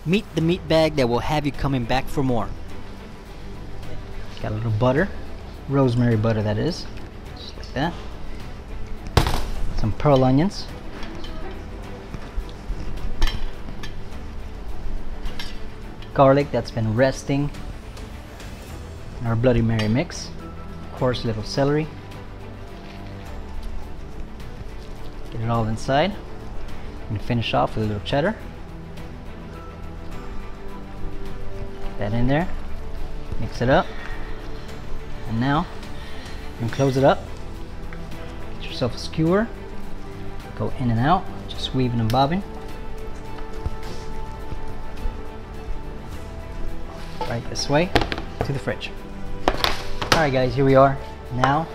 Meet the meat bag that will have you coming back for more. Got a little butter, rosemary butter that is, just like that. Some pearl onions. Garlic that's been resting in our Bloody Mary mix. Of course, little celery. Get it all inside. And finish off with a little cheddar. Get that in there. Mix it up. And now, you can close it up. Get yourself a skewer. Go in and out, just weaving and bobbing. Right this way to the fridge. Alright guys, here we are. Now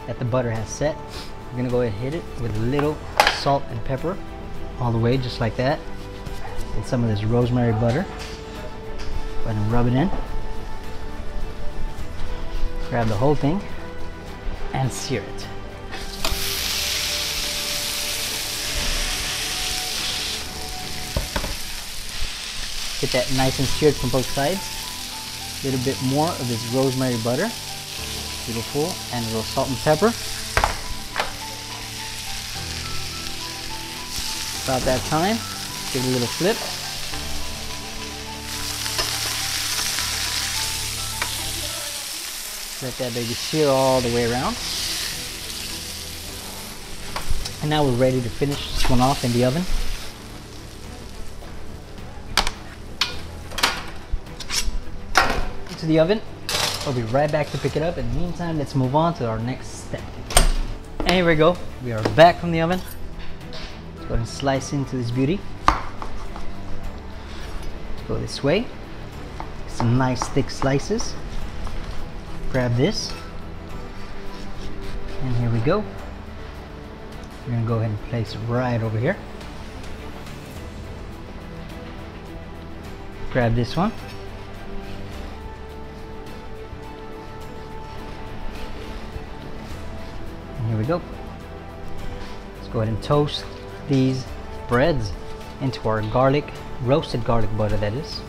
that the butter has set, we're gonna go ahead and hit it with a little salt and pepper all the way, just like that. And some of this rosemary butter. Go ahead and rub it in. Grab the whole thing and sear it. Get that nice and seared from both sides. A little bit more of this rosemary butter. Beautiful. And a little salt and pepper. About that time, give it a little flip. Let that baby sear all the way around. And now we're ready to finish this one off in the oven. To the oven. I'll be right back to pick it up. In the meantime, let's move on to our next step. And here we go. We are back from the oven. Let's go ahead and slice into this beauty. Let's go this way. Some nice thick slices. Grab this. And here we go. We're gonna go ahead and place it right over here. Grab this one. Here we go. Let's go ahead and toast these breads into our garlic, roasted garlic butter that is.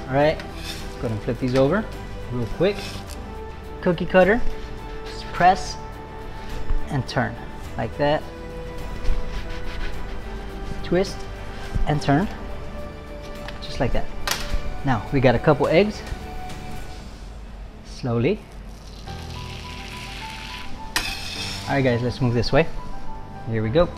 Alright, let's go ahead and flip these over real quick. Cookie cutter, just press and turn like that. Twist and turn, just like that. Now we got a couple eggs. Slowly. Alright guys, let's move this way. Here we go.